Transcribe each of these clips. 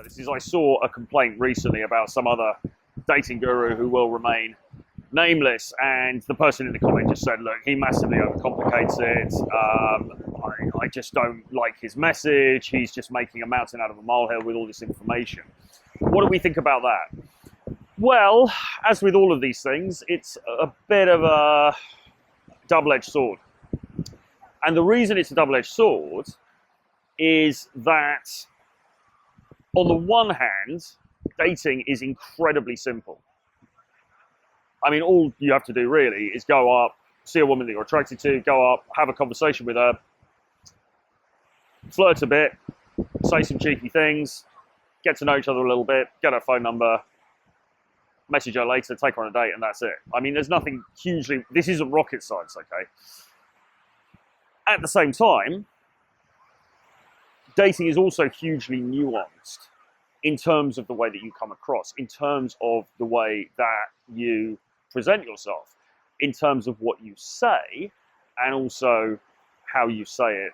this is I saw a complaint recently about some other dating guru who will remain nameless, and the person in the comment just said, look, he massively overcomplicates it. I just don't like his message. He's just making a mountain out of a molehill with all this information. What do we think about that? Well, as with all of these things, it's a bit of a double-edged sword. And the reason it's a double-edged sword is that, on the one hand, dating is incredibly simple. I mean, all you have to do really is go up, see a woman that you're attracted to, go up, have a conversation with her, flirt a bit, say some cheeky things, get to know each other a little bit, get her phone number, message her later, take her on a date, and that's it. I mean, there's nothing hugely, this isn't rocket science, okay? At the same time, dating is also hugely nuanced in terms of the way that you come across, in terms of the way that you present yourself, in terms of what you say, and also how you say it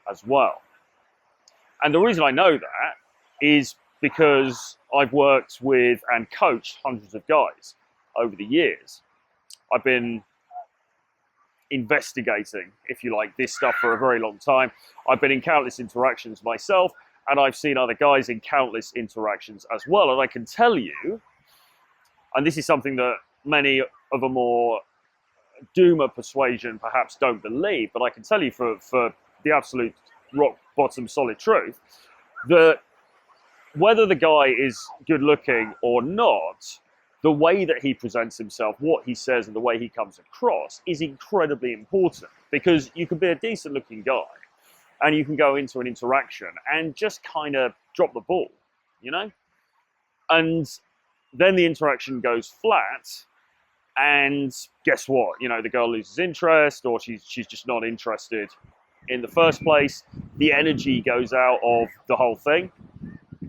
as well. And the reason I know that is because I've worked with and coached hundreds of guys over the years. I've been investigating, if you like, this stuff for a very long time. I've been in countless interactions myself, and I've seen other guys in countless interactions as well. And I can tell you, and this is something that many of a more doomer persuasion perhaps don't believe, but I can tell you for the absolute rock bottom solid truth, that whether the guy is good looking or not, the way that he presents himself, what he says, and the way he comes across is incredibly important, because you can be a decent looking guy and you can go into an interaction and just kind of drop the ball, you know? And then the interaction goes flat, and guess what? You know, the girl loses interest, or she's just not interested in the first place. The energy goes out of the whole thing,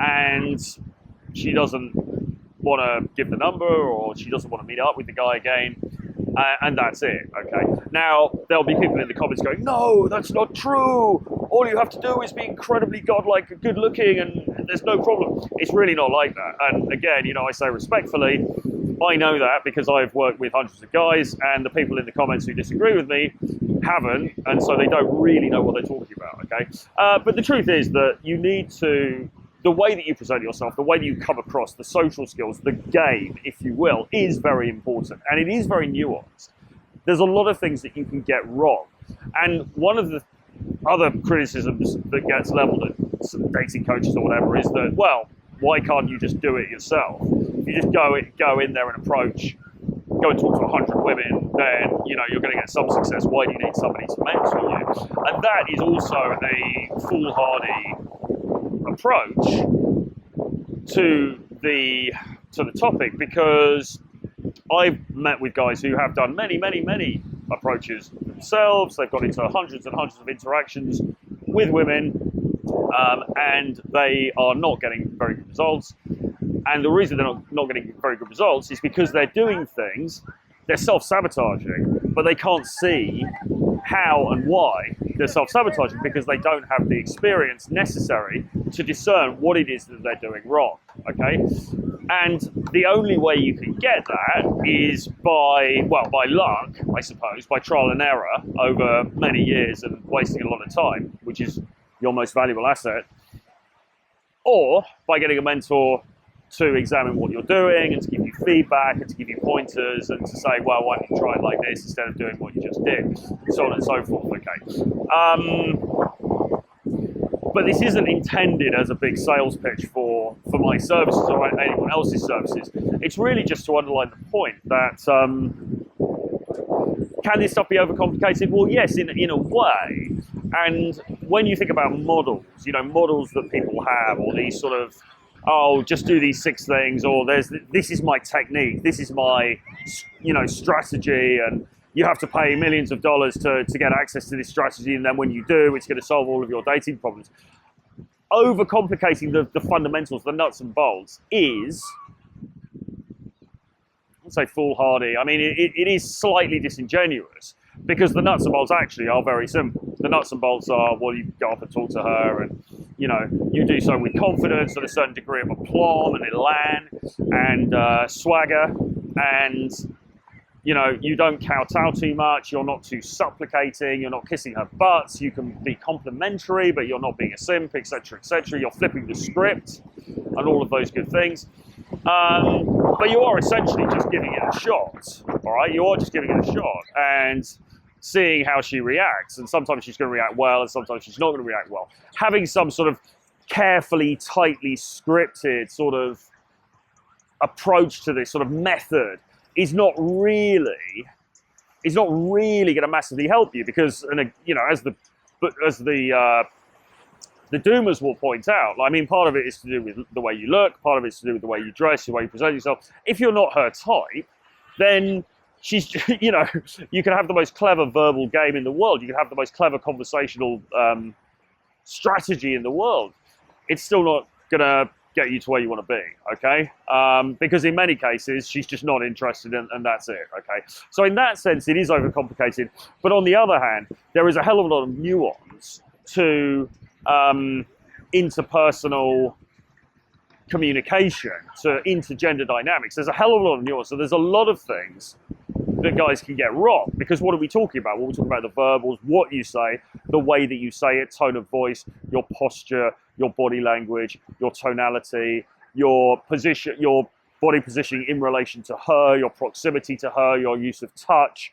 and she doesn't want to give the number, or she doesn't want to meet up with the guy again, and that's it. Okay, now there'll be people in the comments going, no, that's not true, all you have to do is be incredibly godlike and good looking and there's no problem. It's really not like that. And again, you know, I say respectfully, I know that because I've worked with hundreds of guys, and the people in the comments who disagree with me haven't, and so they don't really know what they're talking about, okay? But the truth is that you need to, the way that you present yourself, the way that you come across, the social skills, the game, if you will, is very important, and it is very nuanced. There's a lot of things that you can get wrong, and one of the other criticisms that gets leveled at some dating coaches or whatever is that, well, why can't you just do it yourself? If you just go in there and approach, go and talk to 100 women, then, you know, you're going to get some success. Why do you need somebody to mentor you? And that is also a foolhardy approach to the topic, because I've met with guys who have done many approaches themselves. They've got into hundreds and hundreds of interactions with women, and they are not getting very good results. And the reason they're not getting very good results is because they're doing things, they're self-sabotaging, but they can't see how and why they're self-sabotaging, because they don't have the experience necessary to discern what it is that they're doing wrong, okay? And the only way you can get that is by luck, I suppose, by trial and error over many years and wasting a lot of time, which is your most valuable asset, or by getting a mentor to examine what you're doing and to give you feedback and to give you pointers and to say, well, why don't you try it like this instead of doing what you just did, and so on and so forth, okay? But this isn't intended as a big sales pitch for my services or anyone else's services. It's really just to underline the point that, can this stuff be overcomplicated? Well, yes, in a way. And when you think about models, you know, models that people have, or these sort of, oh, just do these 6 things, or this is my technique, this is my, you know, strategy, and you have to pay millions of dollars to get access to this strategy, and then when you do, it's going to solve all of your dating problems. Overcomplicating the fundamentals, the nuts and bolts, is, I'd say foolhardy. I mean, it is slightly disingenuous, because the nuts and bolts actually are very simple. The nuts and bolts are, well, you go up and talk to her, and you know, you do so with confidence and a certain degree of aplomb and elan and swagger, and you know, you don't kowtow too much, you're not too supplicating, you're not kissing her butts, you can be complimentary, but you're not being a simp, etc., etc. You're flipping the script and all of those good things. But you are essentially just giving it a shot, all right? You are just giving it a shot and seeing how she reacts. And sometimes she's going to react well, and sometimes she's not going to react well. Having some sort of carefully, tightly scripted sort of approach to this sort of method is not really going to massively help you, because, and you know, as the doomers will point out, I mean, part of it is to do with the way you look, part of it's to do with the way you dress, the way you present yourself. If you're not her type, then she's, you know, you can have the most clever verbal game in the world, you can have the most clever conversational strategy in the world. It's still not going to get you to where you want to be, okay? Because in many cases, she's just not interested, and that's it, okay? So in that sense, it is overcomplicated. But on the other hand, there is a hell of a lot of nuance to interpersonal communication, to intergender dynamics. There's a hell of a lot of nuance. So there's a lot of things that guys can get wrong, because what are we talking about? Well, we're talking about the verbals, what you say, the way that you say it, tone of voice, your posture, your body language, your tonality, your position, your body positioning in relation to her, your proximity to her, your use of touch,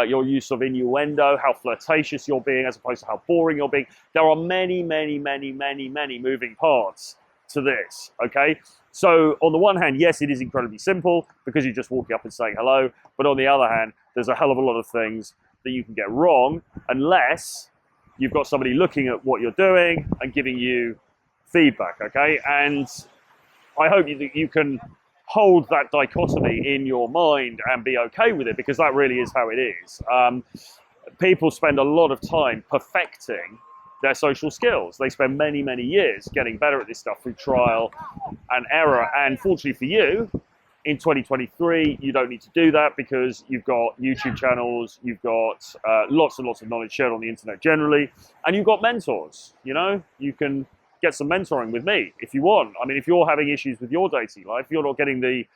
your use of innuendo, how flirtatious you're being as opposed to how boring you're being. There are many, many, many, many, many moving parts to this, okay? So on the one hand, yes, it is incredibly simple because you're just walking up and saying hello. But on the other hand, there's a hell of a lot of things that you can get wrong unless you've got somebody looking at what you're doing and giving you feedback, okay? And I hope you can hold that dichotomy in your mind and be okay with it, because that really is how it is. People spend a lot of time perfecting their social skills. They spend many, many years getting better at this stuff through trial and error. And fortunately for you, in 2023, you don't need to do that, because you've got YouTube channels, you've got lots and lots of knowledge shared on the internet generally, and you've got mentors. You know, you can get some mentoring with me if you want. I mean, if you're having issues with your dating life, you're not getting the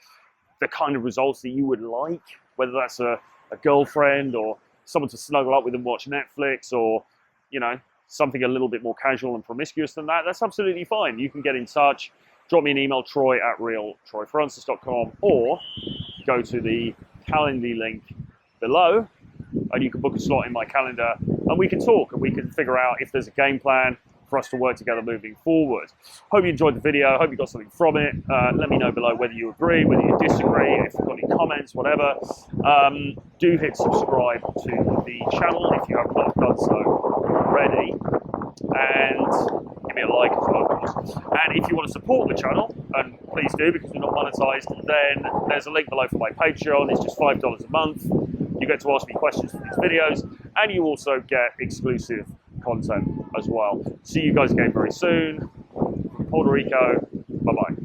kind of results that you would like, whether that's a girlfriend or someone to snuggle up with and watch Netflix, or, you know, something a little bit more casual and promiscuous than that, that's absolutely fine. You can get in touch, drop me an email, troy@realtroyfrancis.com, or go to the Calendly link below, and you can book a slot in my calendar, and we can talk, and we can figure out if there's a game plan for us to work together moving forward. Hope you enjoyed the video. Hope you got something from it. Let me know below whether you agree, whether you disagree, if you've got any comments, whatever. Do hit subscribe to the channel if you have not done so already, and give me a like as well, of course. And if you want to support the channel, and please do, because we're not monetized, then there's a link below for my Patreon. It's just $5 a month. You get to ask me questions for these videos, and you also get exclusive content as well. See you guys again very soon. From Puerto Rico. Bye-bye.